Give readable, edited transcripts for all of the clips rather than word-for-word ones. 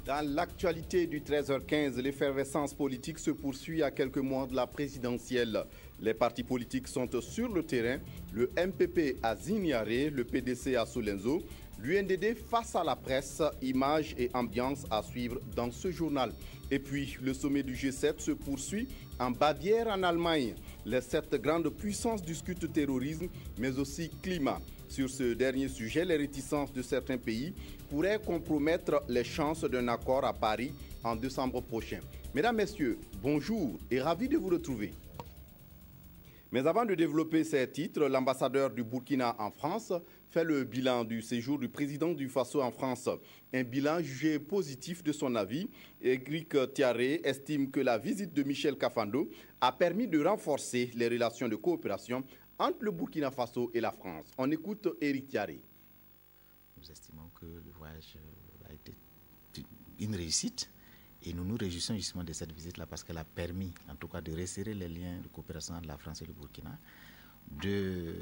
Dans l'actualité du 13h15, l'effervescence politique se poursuit à quelques mois de la présidentielle. Les partis politiques sont sur le terrain, le MPP à Ziniaré, le PDC à Solenzo, l'UNDD face à la presse, images et ambiance à suivre dans ce journal. Et puis, le sommet du G7 se poursuit en Bavière en Allemagne. Les 7 grandes puissances discutent terrorisme, mais aussi climat. Sur ce dernier sujet, les réticences de certains pays pourraient compromettre les chances d'un accord à Paris en décembre prochain. Mesdames, Messieurs, bonjour et ravi de vous retrouver. Mais avant de développer ces titres, l'ambassadeur du Burkina en France fait le bilan du séjour du président du Faso en France. Un bilan jugé positif de son avis. Éric Thiaré estime que la visite de Michel Kafando a permis de renforcer les relations de coopération entre le Burkina Faso et la France. On écoute Éric Thiaré. Nous estimons que le voyage a été une réussite et nous nous réjouissons justement de cette visite-là parce qu'elle a permis en tout cas de resserrer les liens de coopération entre la France et le Burkina, de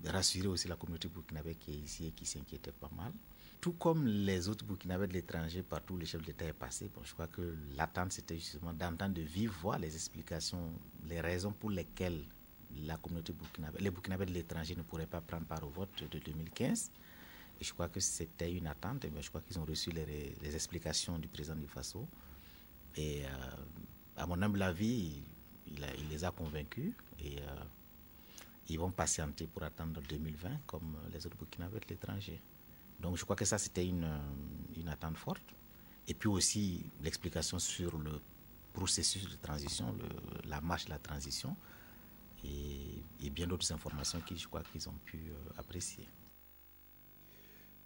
rassurer aussi la communauté burkinabé qui est ici et qui s'inquiétait pas mal. Tout comme les autres Burkinabés de l'étranger, partout les chefs d'État est passé, je crois que l'attente c'était justement d'entendre de vive voix les explications, les raisons pour lesquelles la communauté burkinabé, les Burkinabés de l'étranger ne pourraient pas prendre part au vote de 2015. Et je crois que c'était une attente, et je crois qu'ils ont reçu les explications du président du Faso. Et à mon humble avis, il les a convaincus et ils vont patienter pour attendre 2020 comme les autres Burkinabés de l'étranger. Donc je crois que ça c'était une attente forte. Et puis aussi l'explication sur le processus de transition, la marche de la transition et bien d'autres informations qui je crois qu'ils ont pu apprécier.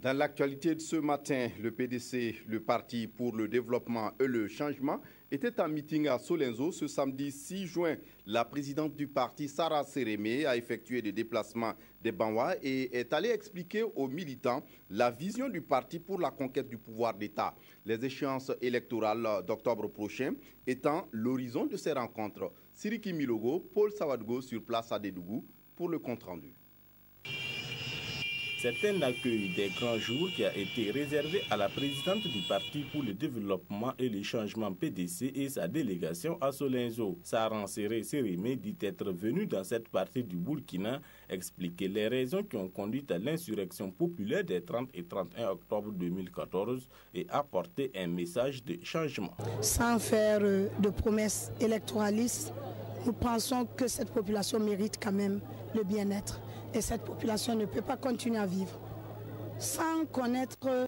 Dans l'actualité de ce matin, le PDC, le Parti pour le développement et le changement, était en meeting à Solenzo ce samedi 6 juin. La présidente du parti, Sarah Sérémé, a effectué des déplacements des Banwa et est allée expliquer aux militants la vision du parti pour la conquête du pouvoir d'État. Les échéances électorales d'octobre prochain étant l'horizon de ces rencontres. Siriki Milogo, Paul Sawadgo sur place à Dédougou pour le compte-rendu. C'est un accueil des grands jours qui a été réservé à la présidente du Parti pour le développement et le changement PDC et sa délégation à Solenzo. Sarah Sérémé dit être venue dans cette partie du Burkina expliquer les raisons qui ont conduit à l'insurrection populaire des 30 et 31 octobre 2014 et apporter un message de changement. Sans faire de promesses électoralistes, nous pensons que cette population mérite quand même le bien-être. Et cette population ne peut pas continuer à vivre sans connaître les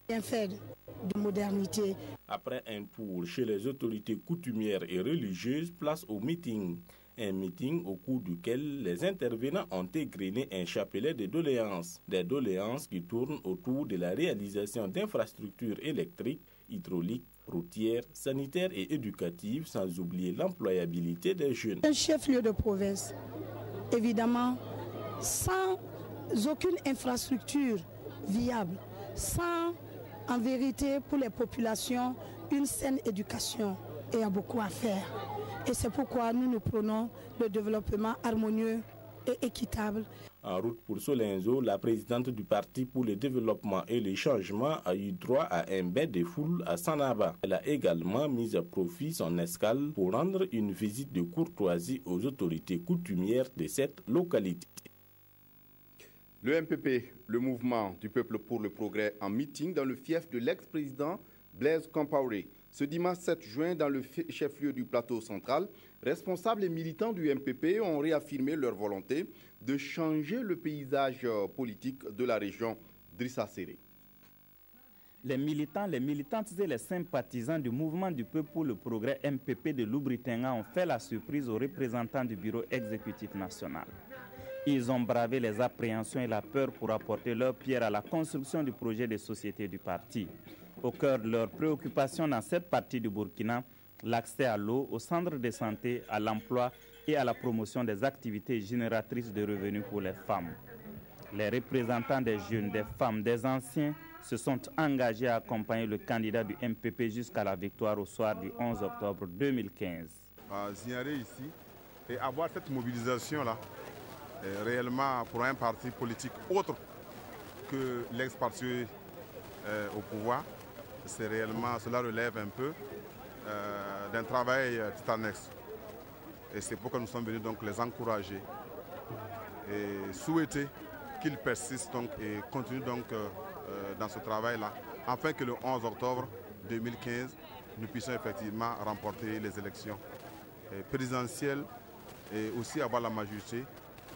bienfaits de modernité. Après un tour chez les autorités coutumières et religieuses, place au meeting. Un meeting au cours duquel les intervenants ont égrené un chapelet de doléances. Des doléances qui tournent autour de la réalisation d'infrastructures électriques, hydrauliques, routières, sanitaires et éducatives, sans oublier l'employabilité des jeunes. Un chef-lieu de province, évidemment, sans aucune infrastructure viable, sans en vérité pour les populations une saine éducation, il y a beaucoup à faire. Et c'est pourquoi nous prenons le développement harmonieux et équitable. En route pour Solenzo, la présidente du Parti pour le développement et le changement a eu droit à un bain de foule à Sanaba. Elle a également mis à profit son escale pour rendre une visite de courtoisie aux autorités coutumières de cette localité. Le MPP, le mouvement du peuple pour le progrès, en meeting dans le fief de l'ex-président Blaise Compaoré. Ce dimanche 7 juin, dans le chef-lieu du plateau central, responsables et militants du MPP ont réaffirmé leur volonté de changer le paysage politique de la région. Drissa Séré. Les militants, les militantes et les sympathisants du mouvement du peuple pour le progrès MPP de Loubritinga ont fait la surprise aux représentants du bureau exécutif national. Ils ont bravé les appréhensions et la peur pour apporter leur pierre à la construction du projet de société du parti. Au cœur de leurs préoccupations dans cette partie du Burkina, l'accès à l'eau, aux centres de santé, à l'emploi et à la promotion des activités génératrices de revenus pour les femmes. Les représentants des jeunes, des femmes, des anciens se sont engagés à accompagner le candidat du MPP jusqu'à la victoire au soir du 11 octobre 2015. Signaler ici et avoir cette mobilisation-là réellement pour un parti politique autre que l'ex-parti au pouvoir, cela relève un peu d'un travail titanesque. Et c'est pourquoi nous sommes venus donc les encourager et souhaiter qu'ils persistent donc et continuent donc dans ce travail-là, afin que le 11 octobre 2015, nous puissions effectivement remporter les élections présidentielles et aussi avoir la majorité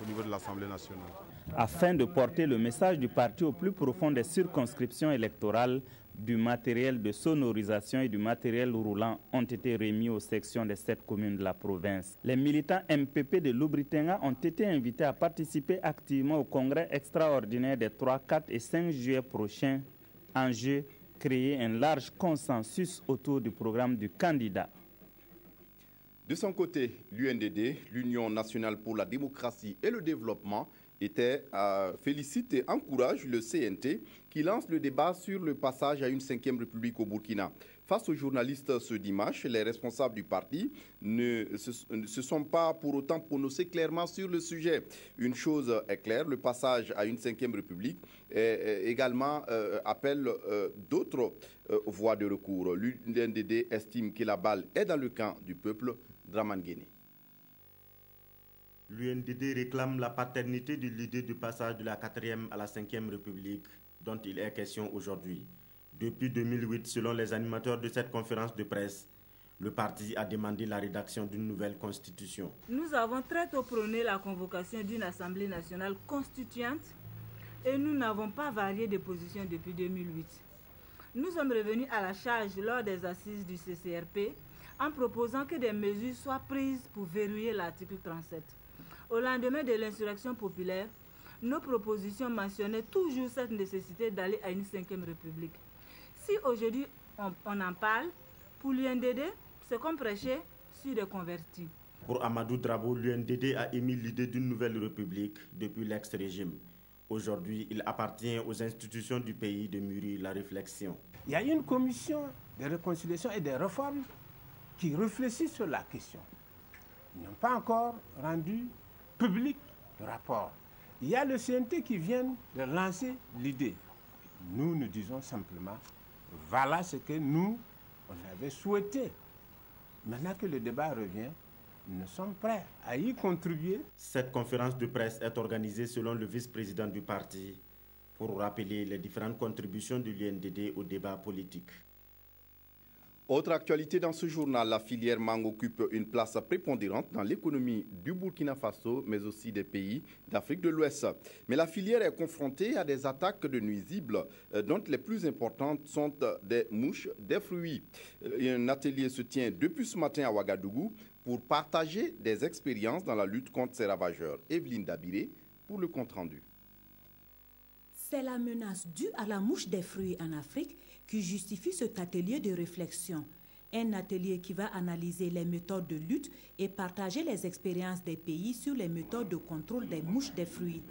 au niveau de l'Assemblée nationale. Afin de porter le message du parti au plus profond des circonscriptions électorales, du matériel de sonorisation et du matériel roulant ont été remis aux sections des 7 communes de la province. Les militants MPP de Lubritanga ont été invités à participer activement au congrès extraordinaire des 3, 4 et 5 juillet prochains. Enjeu, créer un large consensus autour du programme du candidat. De son côté, l'UNDD, l'Union nationale pour la démocratie et le développement, félicite et encourage le CNT qui lance le débat sur le passage à une 5e République au Burkina. Face aux journalistes ce dimanche, les responsables du parti ne se sont pas pour autant prononcés clairement sur le sujet. Une chose est claire, le passage à une 5e République également appelle d'autres voies de recours. L'UNDD estime que la balle est dans le camp du peuple. Draman Guéné. L'UNDD réclame la paternité de l'idée du passage de la 4e à la 5e République dont il est question aujourd'hui. Depuis 2008, selon les animateurs de cette conférence de presse, le parti a demandé la rédaction d'une nouvelle constitution. Nous avons très tôt prôné la convocation d'une Assemblée nationale constituante et nous n'avons pas varié de position depuis 2008. Nous sommes revenus à la charge lors des assises du CCRP en proposant que des mesures soient prises pour verrouiller l'article 37. Au lendemain de l'insurrection populaire, nos propositions mentionnaient toujours cette nécessité d'aller à une 5e République. Si aujourd'hui on en parle, pour l'UNDD, c'est comme prêcher sur des convertis. Pour Amadou Drabo, l'UNDD a émis l'idée d'une nouvelle République depuis l'ex-régime. Aujourd'hui, il appartient aux institutions du pays de mûrir la réflexion. Il y a une commission de réconciliation et de réformes qui réfléchit sur la question. Ils n'ont pas encore rendu public le rapport. Il y a le CNT qui vient de lancer l'idée. Nous disons simplement, voilà ce que nous, on avait souhaité. Maintenant que le débat revient, nous sommes prêts à y contribuer. Cette conférence de presse est organisée selon le vice-président du parti pour rappeler les différentes contributions de l'UNDD au débat politique. Autre actualité dans ce journal, la filière mangue occupe une place prépondérante dans l'économie du Burkina Faso, mais aussi des pays d'Afrique de l'Ouest. Mais la filière est confrontée à des attaques de nuisibles, dont les plus importantes sont des mouches, des fruits. Un atelier se tient depuis ce matin à Ouagadougou pour partager des expériences dans la lutte contre ces ravageurs. Evelyne Dabiré pour le compte-rendu. C'est la menace due à la mouche des fruits en Afrique qui justifie cet atelier de réflexion. Un atelier qui va analyser les méthodes de lutte et partager les expériences des pays sur les méthodes de contrôle des mouches des fruits.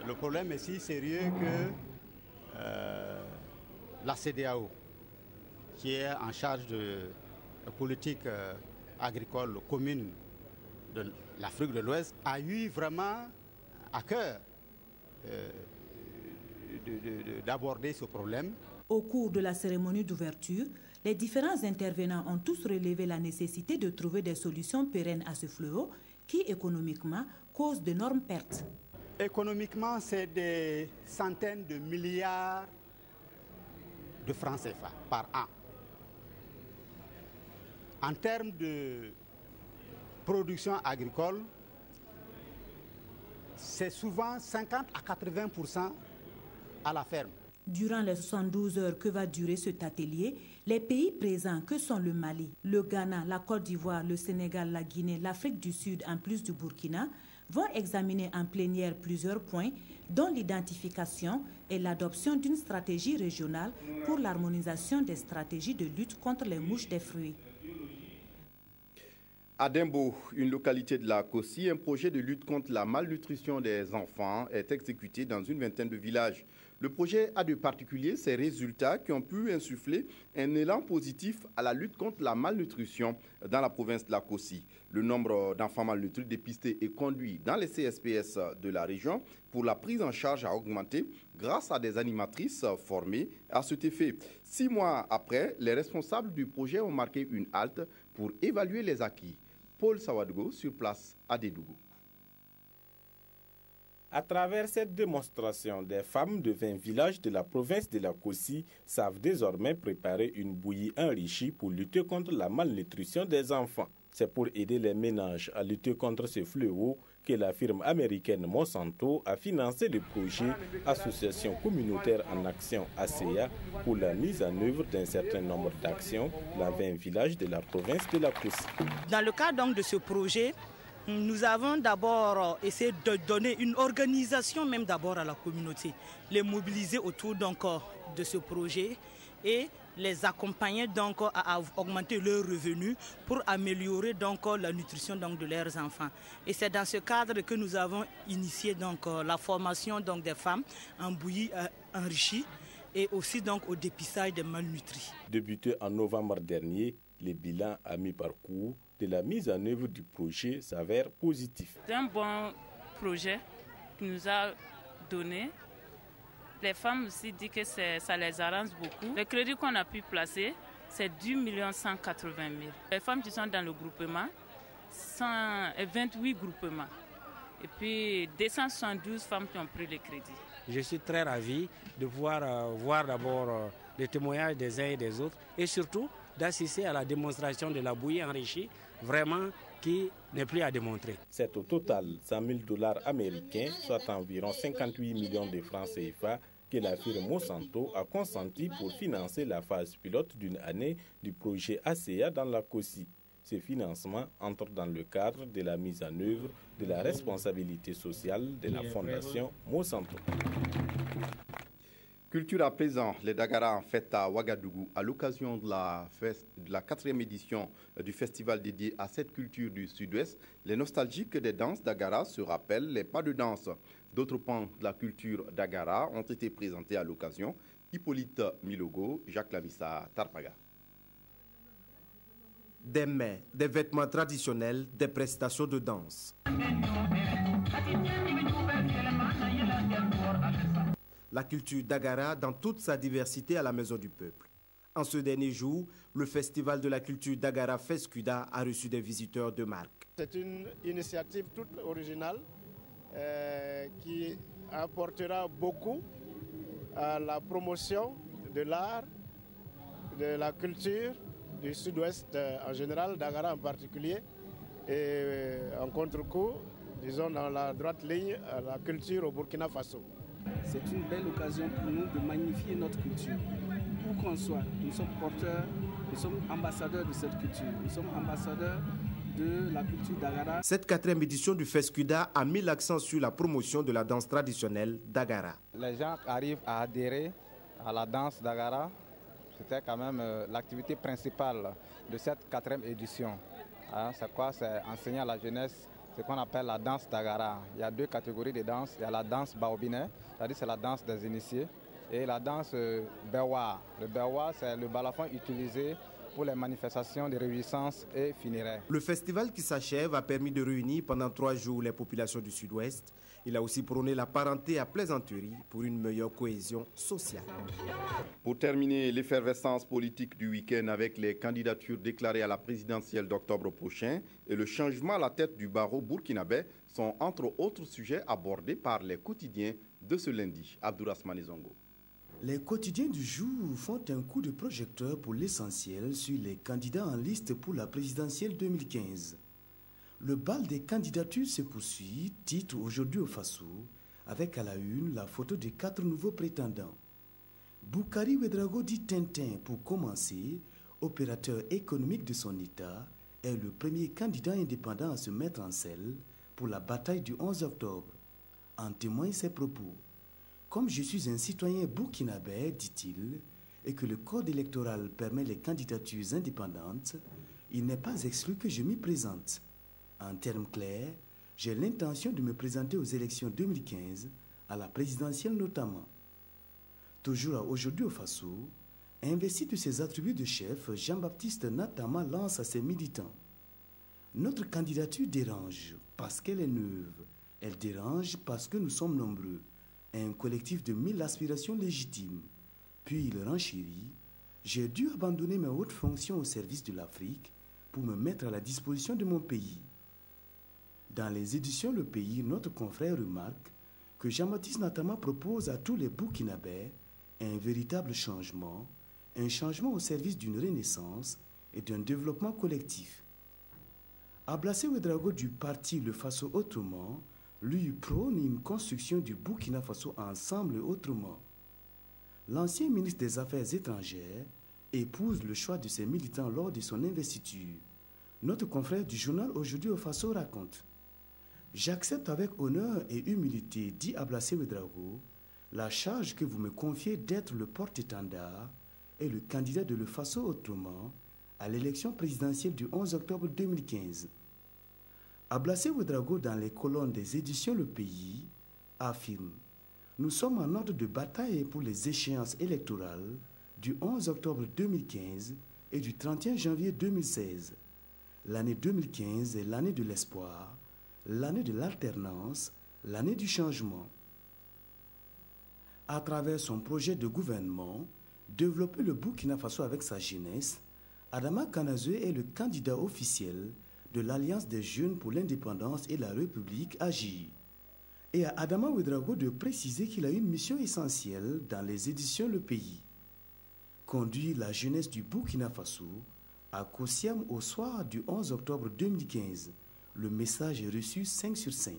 Le problème est si sérieux que la CEDEAO, qui est en charge de la politique agricole commune de l'Afrique de l'Ouest, a eu vraiment à cœur d'aborder ce problème. Au cours de la cérémonie d'ouverture, les différents intervenants ont tous relevé la nécessité de trouver des solutions pérennes à ce fléau qui, économiquement, cause d'énormes pertes. Économiquement, c'est des centaines de milliards de francs CFA par an. En termes de production agricole, c'est souvent 50 à 80% à la ferme. Durant les 72 heures que va durer cet atelier, les pays présents que sont le Mali, le Ghana, la Côte d'Ivoire, le Sénégal, la Guinée, l'Afrique du Sud en plus du Burkina vont examiner en plénière plusieurs points dont l'identification et l'adoption d'une stratégie régionale pour l'harmonisation des stratégies de lutte contre les mouches des fruits. À Dembo, une localité de la Kossi, un projet de lutte contre la malnutrition des enfants est exécuté dans une vingtaine de villages. Le projet a de particulier ces résultats qui ont pu insuffler un élan positif à la lutte contre la malnutrition dans la province de la Kossi. Le nombre d'enfants malnutris dépistés et conduits dans les CSPS de la région pour la prise en charge a augmenté grâce à des animatrices formées à cet effet. 6 mois après, les responsables du projet ont marqué une halte pour évaluer les acquis. Paul Sawadgo sur place à Dédougou. À travers cette démonstration, des femmes de 20 villages de la province de la Kossi savent désormais préparer une bouillie enrichie pour lutter contre la malnutrition des enfants. C'est pour aider les ménages à lutter contre ce fléau que la firme américaine Monsanto a financé le projet Association communautaire en action ACEA pour la mise en œuvre d'un certain nombre d'actions dans 20 villages de la province de la Kossi. Dans le cadre donc de ce projet, nous avons d'abord essayé de donner une organisation même d'abord à la communauté, les mobiliser autour donc de ce projet et les accompagner donc à augmenter leurs revenus pour améliorer donc la nutrition donc de leurs enfants. Et c'est dans ce cadre que nous avons initié donc la formation donc des femmes en bouillie enrichie et aussi donc au dépistage des malnutris. Débuté en novembre dernier, les bilans à mi-parcours de la mise en œuvre du projet s'avère positif. C'est un bon projet qui nous a donné. Les femmes aussi disent que ça les arrange beaucoup. Le crédit qu'on a pu placer, c'est 10 180 000. Les femmes qui sont dans le groupement, 128 groupements. Et puis 272 femmes qui ont pris le crédit. Je suis très ravi de pouvoir voir d'abord les témoignages des uns et des autres et surtout d'assister à la démonstration de la bouillie enrichie, vraiment qui n'est plus à démontrer. C'est au total 100 000 $ américains, soit environ 58 millions de francs CFA, que la firme Monsanto a consenti pour financer la phase pilote d'une année du projet ACEA dans la Kossi. Ce financement entre dans le cadre de la mise en œuvre de la responsabilité sociale de la fondation Monsanto. Culture à présent, les Dagara en fête à Ouagadougou à l'occasion de la 4e édition du festival dédié à cette culture du Sud-Ouest. Les nostalgiques des danses Dagara se rappellent les pas de danse. D'autres pans de la culture Dagara ont été présentés à l'occasion. Hippolyte Milogo, Jacques Lamissa, Tarpaga. Des mets, des vêtements traditionnels, des prestations de danse. La culture Dagara dans toute sa diversité à la Maison du Peuple. En ce dernier jour, le festival de la culture Dagara Fescuda a reçu des visiteurs de marque. C'est une initiative toute originale qui apportera beaucoup à la promotion de l'art, de la culture du Sud-Ouest en général, Dagara en particulier, et en contre-coup, disons dans la droite ligne, la culture au Burkina Faso. C'est une belle occasion pour nous de magnifier notre culture. Où qu'on soit, nous sommes porteurs, nous sommes ambassadeurs de cette culture. Nous sommes ambassadeurs de la culture Dagara. Cette 4e édition du Fescuda a mis l'accent sur la promotion de la danse traditionnelle Dagara. Les gens arrivent à adhérer à la danse Dagara. C'était quand même l'activité principale de cette 4e édition. C'est quoi? C'est enseigner à la jeunesse ce qu'on appelle la danse Dagara. Il y a 2 catégories de danse. Il y a la danse baobinais, c'est-à-dire c'est la danse des initiés, et la danse Bewa. Le Bewa, c'est le balafon utilisé pour les manifestations de réjouissance et funéraires. Le festival qui s'achève a permis de réunir pendant 3 jours les populations du Sud-Ouest. Il a aussi prôné la parenté à plaisanterie pour une meilleure cohésion sociale. Pour terminer, l'effervescence politique du week-end avec les candidatures déclarées à la présidentielle d'octobre prochain et le changement à la tête du barreau burkinabé sont entre autres sujets abordés par les quotidiens de ce lundi. Abdourahmane Zongo. Les quotidiens du jour font un coup de projecteur pour l'essentiel sur les candidats en liste pour la présidentielle 2015. Le bal des candidatures se poursuit, titre aujourd'hui au Faso, avec à la une la photo de 4 nouveaux prétendants. Boukari Ouedraogo dit Tintin pour commencer, opérateur économique de son État, est le premier candidat indépendant à se mettre en selle pour la bataille du 11 octobre. En témoigne ses propos. Comme je suis un citoyen burkinabé, dit-il, et que le code électoral permet les candidatures indépendantes, il n'est pas exclu que je m'y présente. En termes clairs, j'ai l'intention de me présenter aux élections 2015, à la présidentielle notamment. Toujours aujourd'hui au Faso, investi de ses attributs de chef, Jean-Baptiste Natama lance à ses militants: notre candidature dérange parce qu'elle est neuve. Elle dérange parce que nous sommes nombreux. Un collectif de 1000 aspirations légitimes. Puis il renchérit: j'ai dû abandonner mes hautes fonctions au service de l'Afrique pour me mettre à la disposition de mon pays. Dans les éditions Le Pays, notre confrère remarque que Jean-Baptiste Natama propose à tous les Burkinabés un véritable changement, un changement au service d'une renaissance et d'un développement collectif. Ablassé Ouedraogo du parti Le Faso Autrement, lui prône une construction du Burkina Faso ensemble autrement. L'ancien ministre des Affaires étrangères épouse le choix de ses militants lors de son investiture. Notre confrère du journal Aujourd'hui au Faso raconte: j'accepte avec honneur et humilité, dit Ablassé Ouedraogo, la charge que vous me confiez d'être le porte-étendard et le candidat de Le Faso Autrement à l'élection présidentielle du 11 octobre 2015. Ablassé Ouedraogo, dans les colonnes des éditions Le Pays, affirme: nous sommes en ordre de bataille pour les échéances électorales du 11 octobre 2015 et du 31 janvier 2016. L'année 2015 est l'année de l'espoir, l'année de l'alternance, l'année du changement. À travers son projet de gouvernement, développer le Burkina Faso avec sa jeunesse, Adama Kanazoué est le candidat officiel de l'Alliance des jeunes pour l'indépendance et la République AGI. Et à Adama Ouedraogo de préciser qu'il a une mission essentielle dans les éditions Le Pays: conduire la jeunesse du Burkina Faso à Kosiam au soir du 11 octobre 2015. Le message est reçu 5 sur 5.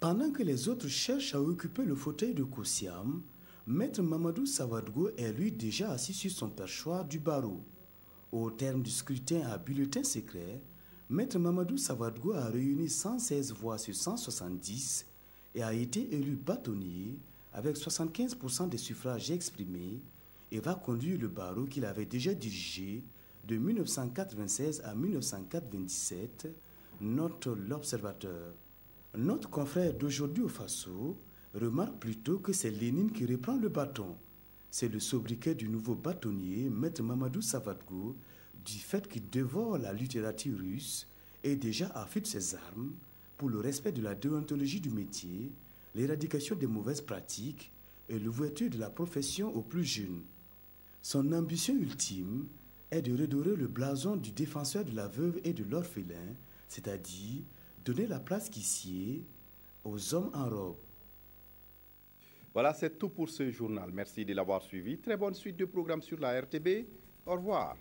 Pendant que les autres cherchent à occuper le fauteuil de Kosiam, Maître Mamadou Sawadgo est lui déjà assis sur son perchoir du barreau. Au terme du scrutin à bulletin secret, Maître Mamadou Sawadgo a réuni 116 voix sur 170 et a été élu bâtonnier avec 75% des suffrages exprimés et va conduire le barreau qu'il avait déjà dirigé de 1996 à 1997, note l'Observateur. Notre confrère d'Aujourd'hui au Faso remarque plutôt que c'est Lénine qui reprend le bâton. C'est le sobriquet du nouveau bâtonnier, Maître Mamadou Sawadgo, du fait qu'il dévore la littérature russe et déjà affûte ses armes pour le respect de la déontologie du métier, l'éradication des mauvaises pratiques et l'ouverture de la profession aux plus jeunes. Son ambition ultime est de redorer le blason du défenseur de la veuve et de l'orphelin, c'est-à-dire donner la place qui sied aux hommes en robe. Voilà, c'est tout pour ce journal. Merci de l'avoir suivi. Très bonne suite de programmes sur la RTB. Au revoir.